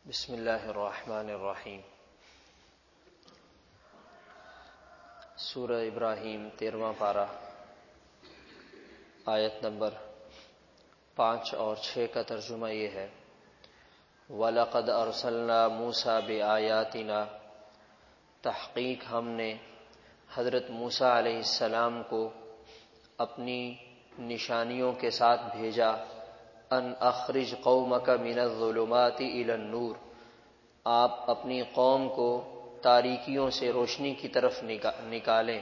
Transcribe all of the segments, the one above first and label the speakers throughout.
Speaker 1: بسم اللہ الرحمن الرحیم۔ سورہ ابراہیم 13واں پارہ، آیت نمبر 5 اور 6 کا ترجمہ یہ ہے: وَلَقَدْ أَرْسَلْنَا مُوسَىٰ بِآيَاتِنَا، تحقیق ہم نے حضرت موسیٰ علیہ السلام کو اپنی نشانیوں کے ساتھ بھیجا، ان اخرج قومک من الظلمات الی النور، آپ اپنی قوم کو تاریکیوں سے روشنی کی طرف نکالیں،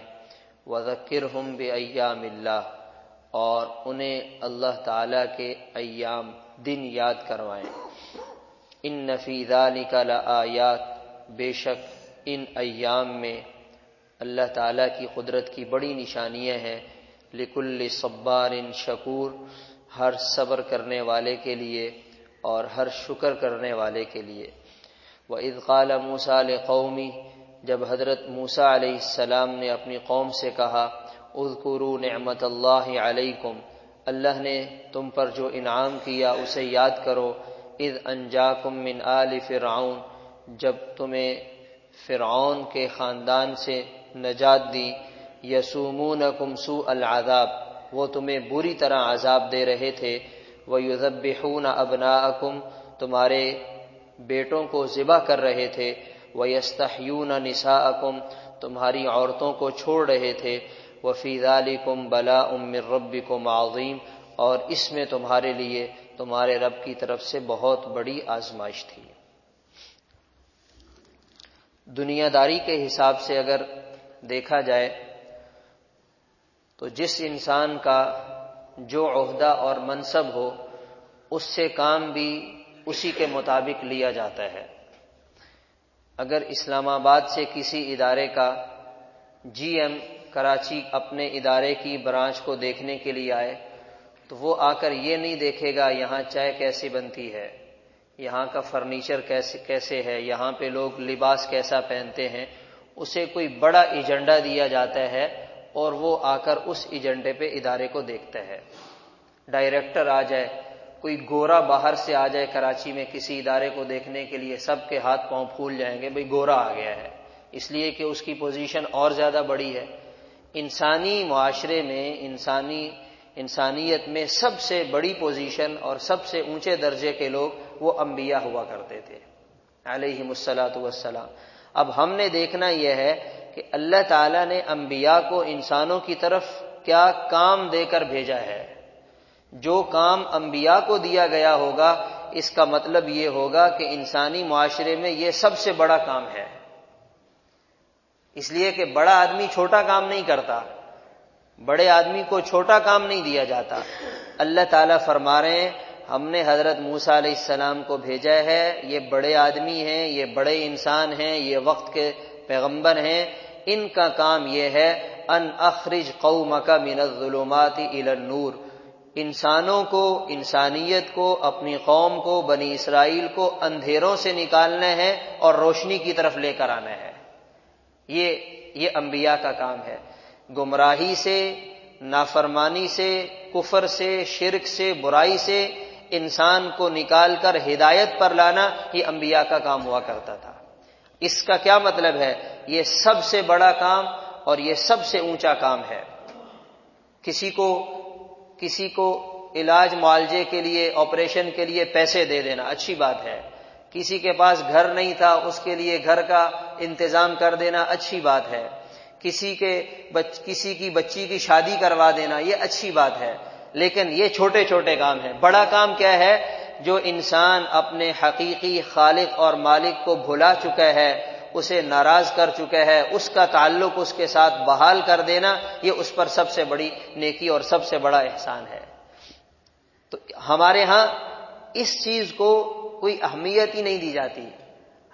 Speaker 1: وذکرہم بایام اللہ، اور انہیں اللہ تعالی کے ایام دن یاد کروائیں۔ ان فی ذلک لآیات، بے شک ان ایام میں اللہ تعالی کی قدرت کی بڑی نشانیاں ہیں، لکل صبار شکور، ہر صبر کرنے والے کے لیے اور ہر شکر کرنے والے کے لیے۔ وَإِذْ قَالَ مُوسَىٰ لِقَوْمِهِ، جب حضرت موسیٰ علیہ السلام نے اپنی قوم سے کہا، اذکروا نعمت اللہ علیکم، اللہ نے تم پر جو انعام کیا اسے یاد کرو، اذ انجاکم من آل فرعون، جب تمہیں فرعون کے خاندان سے نجات دی، یسومونکم سوء العذاب، وہ تمہیں بری طرح عذاب دے رہے تھے، وَيُذَبِّحُونَ أَبْنَاءَكُمْ، تمہارے بیٹوں کو ذبح کر رہے تھے، وَيَسْتَحْيُونَ نِسَاءَكُمْ، تمہاری عورتوں کو چھوڑ رہے تھے، وَفِي ذَلِكُمْ بَلَاءٌ مِّن رَبِّكُمْ عَظِيمٌ، اور اس میں تمہارے لیے تمہارے رب کی طرف سے بہت بڑی آزمائش تھی۔ دنیا داری کے حساب سے اگر دیکھا جائے تو جس انسان کا جو عہدہ اور منصب ہو، اس سے کام بھی اسی کے مطابق لیا جاتا ہے۔ اگر اسلام آباد سے کسی ادارے کا جی ایم کراچی اپنے ادارے کی برانچ کو دیکھنے کے لیے آئے تو وہ آ کر یہ نہیں دیکھے گا یہاں چائے کیسی بنتی ہے، یہاں کا فرنیچر کیسے ہے، یہاں پہ لوگ لباس کیسا پہنتے ہیں، اسے کوئی بڑا ایجنڈا دیا جاتا ہے اور وہ آ کر اس ایجنڈے پہ ادارے کو دیکھتا ہے۔ ڈائریکٹر آ جائے، کوئی گورا باہر سے آ جائے کراچی میں کسی ادارے کو دیکھنے کے لیے، سب کے ہاتھ پاؤں پھول جائیں گے، بھئی گورا آ گیا ہے، اس لیے کہ اس کی پوزیشن اور زیادہ بڑی ہے۔ انسانی معاشرے میں، انسانیت میں سب سے بڑی پوزیشن اور سب سے اونچے درجے کے لوگ وہ انبیاء ہوا کرتے تھے علیہم الصلاۃ والسلام۔ اب ہم نے دیکھنا یہ ہے کہ اللہ تعالیٰ نے انبیاء کو انسانوں کی طرف کیا کام دے کر بھیجا ہے۔ جو کام انبیاء کو دیا گیا ہوگا، اس کا مطلب یہ ہوگا کہ انسانی معاشرے میں یہ سب سے بڑا کام ہے، اس لیے کہ بڑا آدمی چھوٹا کام نہیں کرتا، بڑے آدمی کو چھوٹا کام نہیں دیا جاتا۔ اللہ تعالیٰ فرما رہے ہیں ہم نے حضرت موسیٰ علیہ السلام کو بھیجا ہے، یہ بڑے آدمی ہیں، یہ بڑے انسان ہیں، یہ وقت کے پیغمبر ہیں، ان کا کام یہ ہے ان اخرج قومک من الظلمات الی النور، انسانوں کو، انسانیت کو، اپنی قوم کو، بنی اسرائیل کو اندھیروں سے نکالنا ہے اور روشنی کی طرف لے کر آنا ہے۔ یہ انبیاء کا کام ہے۔ گمراہی سے، نافرمانی سے، کفر سے، شرک سے، برائی سے انسان کو نکال کر ہدایت پر لانا، یہ انبیاء کا کام ہوا کرتا تھا۔ اس کا کیا مطلب ہے؟ یہ سب سے بڑا کام اور یہ سب سے اونچا کام ہے۔ کسی کو علاج معالجے کے لیے، آپریشن کے لیے پیسے دے دینا اچھی بات ہے، کسی کے پاس گھر نہیں تھا اس کے لیے گھر کا انتظام کر دینا اچھی بات ہے، کسی کی بچی کی شادی کروا دینا یہ اچھی بات ہے، لیکن یہ چھوٹے چھوٹے کام ہیں۔ بڑا کام کیا ہے؟ جو انسان اپنے حقیقی خالق اور مالک کو بھلا چکا ہے، اسے ناراض کر چکا ہے، اس کا تعلق اس کے ساتھ بحال کر دینا، یہ اس پر سب سے بڑی نیکی اور سب سے بڑا احسان ہے۔ تو ہمارے ہاں اس چیز کو کوئی اہمیت ہی نہیں دی جاتی۔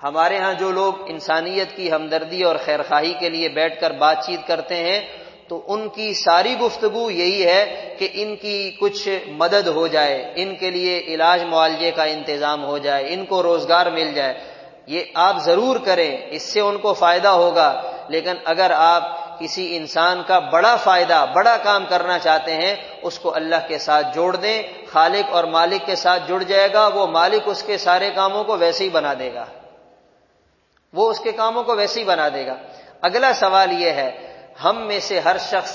Speaker 1: ہمارے ہاں جو لوگ انسانیت کی ہمدردی اور خیرخواہی کے لیے بیٹھ کر بات چیت کرتے ہیں تو ان کی ساری گفتگو یہی ہے کہ ان کی کچھ مدد ہو جائے، ان کے لیے علاج معالجے کا انتظام ہو جائے، ان کو روزگار مل جائے۔ یہ آپ ضرور کریں، اس سے ان کو فائدہ ہوگا، لیکن اگر آپ کسی انسان کا بڑا فائدہ، بڑا کام کرنا چاہتے ہیں، اس کو اللہ کے ساتھ جوڑ دیں، خالق اور مالک کے ساتھ جڑ جائے گا، وہ مالک اس کے سارے کاموں کو ویسے ہی بنا دے گا، وہ اس کے کاموں کو ویسے ہی بنا دے گا۔ اگلا سوال یہ ہے، ہم میں سے ہر شخص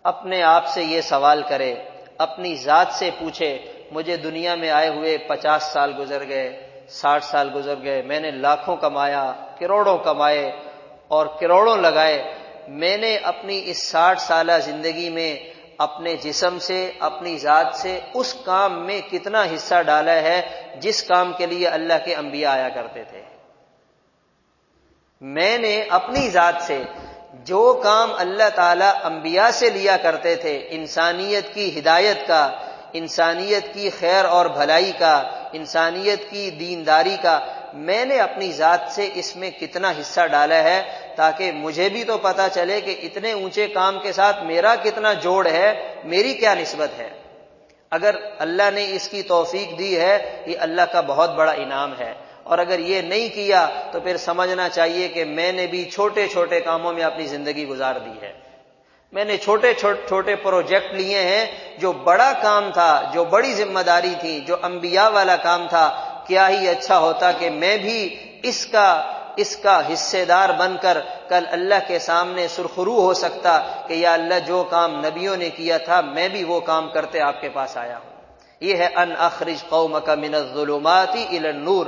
Speaker 1: اپنے آپ سے یہ سوال کرے، اپنی ذات سے پوچھے، مجھے دنیا میں آئے ہوئے 50 سال گزر گئے، 60 سال گزر گئے، میں نے لاکھوں کمایا، کروڑوں کمائے اور کروڑوں لگائے، میں نے اپنی اس 60 سالہ زندگی میں اپنے جسم سے، اپنی ذات سے اس کام میں کتنا حصہ ڈالا ہے جس کام کے لیے اللہ کے انبیاء آیا کرتے تھے؟ میں نے اپنی ذات سے جو کام اللہ تعالیٰ انبیاء سے لیا کرتے تھے، انسانیت کی ہدایت کا، انسانیت کی خیر اور بھلائی کا، انسانیت کی دینداری کا، میں نے اپنی ذات سے اس میں کتنا حصہ ڈالا ہے، تاکہ مجھے بھی تو پتا چلے کہ اتنے اونچے کام کے ساتھ میرا کتنا جوڑ ہے، میری کیا نسبت ہے۔ اگر اللہ نے اس کی توفیق دی ہے، یہ اللہ کا بہت بڑا انعام ہے، اور اگر یہ نہیں کیا تو پھر سمجھنا چاہیے کہ میں نے بھی چھوٹے چھوٹے کاموں میں اپنی زندگی گزار دی ہے، میں نے چھوٹے چھوٹے پروجیکٹ لیے ہیں، جو بڑا کام تھا، جو بڑی ذمہ داری تھی، جو انبیاء والا کام تھا، کیا ہی اچھا ہوتا کہ میں بھی اس کا حصے دار بن کر کل اللہ کے سامنے سرخرو ہو سکتا کہ یا اللہ جو کام نبیوں نے کیا تھا میں بھی وہ کام کرتے آپ کے پاس آیا ہوں۔ یہ ہے ان اخرج قومک من الظلمات الی النور،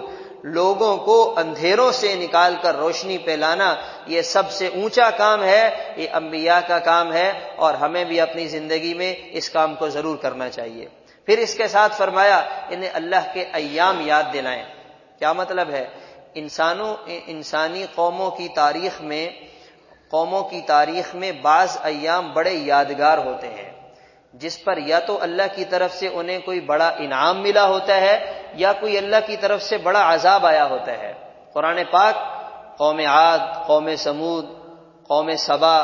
Speaker 1: لوگوں کو اندھیروں سے نکال کر روشنی پہ لانا، یہ سب سے اونچا کام ہے، یہ انبیاء کا کام ہے، اور ہمیں بھی اپنی زندگی میں اس کام کو ضرور کرنا چاہیے۔ پھر اس کے ساتھ فرمایا انہیں اللہ کے ایام یاد دلائیں۔ کیا مطلب ہے؟ انسانی قوموں کی تاریخ میں بعض ایام بڑے یادگار ہوتے ہیں، جس پر یا تو اللہ کی طرف سے انہیں کوئی بڑا انعام ملا ہوتا ہے یا کوئی اللہ کی طرف سے بڑا عذاب آیا ہوتا ہے۔ قرآن پاک قوم عاد، قوم سمود، قوم سبا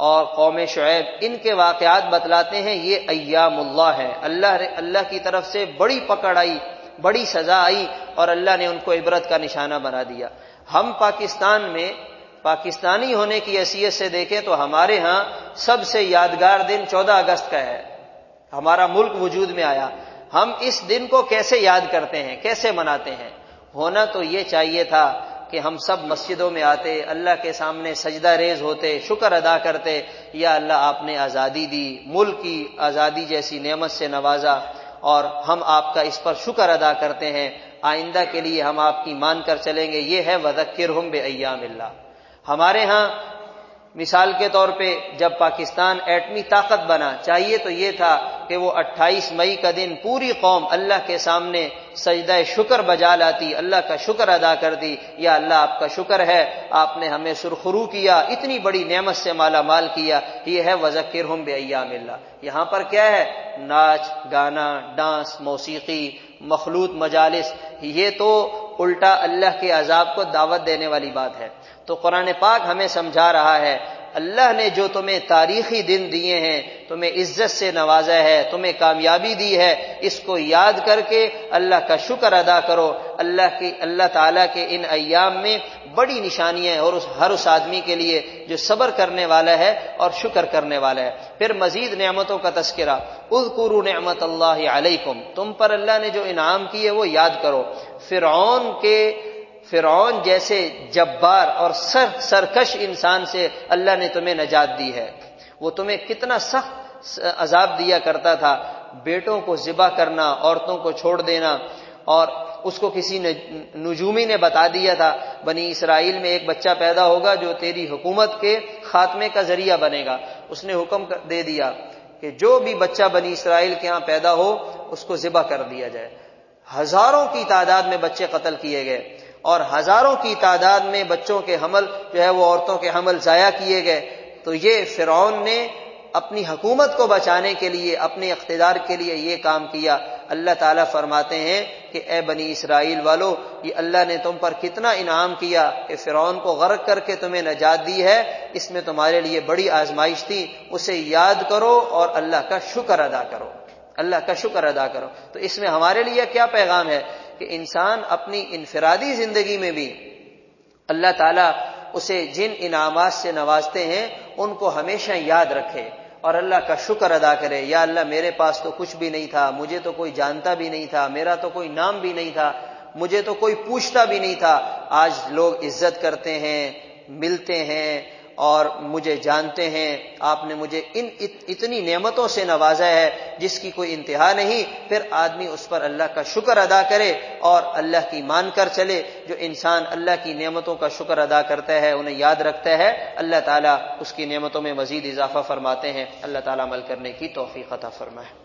Speaker 1: اور قوم شعیب، ان کے واقعات بتلاتے ہیں یہ ایام اللہ ہیں، اللہ کی طرف سے بڑی پکڑ آئی، بڑی سزا آئی، اور اللہ نے ان کو عبرت کا نشانہ بنا دیا۔ ہم پاکستان میں پاکستانی ہونے کی حیثیت سے دیکھیں تو ہمارے ہاں سب سے یادگار دن 14 اگست کا ہے، ہمارا ملک وجود میں آیا۔ ہم اس دن کو کیسے یاد کرتے ہیں، کیسے مناتے ہیں؟ ہونا تو یہ چاہیے تھا کہ ہم سب مسجدوں میں آتے، اللہ کے سامنے سجدہ ریز ہوتے، شکر ادا کرتے، یا اللہ آپ نے آزادی دی، ملک کی آزادی جیسی نعمت سے نوازا، اور ہم آپ کا اس پر شکر ادا کرتے ہیں، آئندہ کے لیے ہم آپ کی مان کر چلیں گے۔ یہ ہے وذکرہم بایام اللہ۔ ہمارے ہاں مثال کے طور پہ جب پاکستان ایٹمی طاقت بنا، چاہیے تو یہ تھا کہ وہ 28 مئی کا دن پوری قوم اللہ کے سامنے سجدہ شکر بجا لاتی، اللہ کا شکر ادا کرتی، یا اللہ آپ کا شکر ہے، آپ نے ہمیں سرخرو کیا، اتنی بڑی نعمت سے مالا مال کیا۔ یہ ہے وذکرہم بایام اللہ۔ یہاں پر کیا ہے؟ ناچ گانا، ڈانس، موسیقی، مخلوط مجالس، یہ تو الٹا اللہ کے عذاب کو دعوت دینے والی بات ہے۔ تو قرآن پاک ہمیں سمجھا رہا ہے اللہ نے جو تمہیں تاریخی دن دیے ہیں، تمہیں عزت سے نوازا ہے، تمہیں کامیابی دی ہے، اس کو یاد کر کے اللہ کا شکر ادا کرو۔ اللہ تعالیٰ کے ان ایام میں بڑی نشانیاں ہیں، اور ہر اس آدمی کے لیے جو صبر کرنے والا ہے اور شکر کرنے والا ہے۔ پھر مزید نعمتوں کا تذکرہ، اذکروا نعمت اللہ علیکم، تم پر اللہ نے جو انعام کیے وہ یاد کرو۔ فرعون جیسے جبار اور سرکش انسان سے اللہ نے تمہیں نجات دی ہے۔ وہ تمہیں کتنا سخت عذاب دیا کرتا تھا، بیٹوں کو ذبح کرنا، عورتوں کو چھوڑ دینا، اور اس کو کسی نجومی نے بتا دیا تھا بنی اسرائیل میں ایک بچہ پیدا ہوگا جو تیری حکومت کے خاتمے کا ذریعہ بنے گا۔ اس نے حکم دے دیا کہ جو بھی بچہ بنی اسرائیل کے ہاں پیدا ہو اس کو ذبح کر دیا جائے۔ ہزاروں کی تعداد میں بچے قتل کیے گئے، اور ہزاروں کی تعداد میں بچوں کے حمل جو ہے وہ عورتوں کے حمل ضائع کیے گئے۔ تو یہ فرعون نے اپنی حکومت کو بچانے کے لیے، اپنے اقتدار کے لیے یہ کام کیا۔ اللہ تعالیٰ فرماتے ہیں کہ اے بنی اسرائیل والو، یہ اللہ نے تم پر کتنا انعام کیا کہ فرعون کو غرق کر کے تمہیں نجات دی ہے، اس میں تمہارے لیے بڑی آزمائش تھی، اسے یاد کرو اور اللہ کا شکر ادا کرو، اللہ کا شکر ادا کرو۔ تو اس میں ہمارے لیے کیا پیغام ہے کہ انسان اپنی انفرادی زندگی میں بھی اللہ تعالیٰ اسے جن انعامات سے نوازتے ہیں ان کو ہمیشہ یاد رکھے، اور اللہ کا شکر ادا کرے، یا اللہ میرے پاس تو کچھ بھی نہیں تھا، مجھے تو کوئی جانتا بھی نہیں تھا، میرا تو کوئی نام بھی نہیں تھا، مجھے تو کوئی پوچھتا بھی نہیں تھا، آج لوگ عزت کرتے ہیں، ملتے ہیں اور مجھے جانتے ہیں، آپ نے مجھے اتنی نعمتوں سے نوازا ہے جس کی کوئی انتہا نہیں۔ پھر آدمی اس پر اللہ کا شکر ادا کرے اور اللہ کی مان کر چلے۔ جو انسان اللہ کی نعمتوں کا شکر ادا کرتا ہے، انہیں یاد رکھتا ہے، اللہ تعالیٰ اس کی نعمتوں میں مزید اضافہ فرماتے ہیں۔ اللہ تعالیٰ عمل کرنے کی توفیق عطا فرمائے۔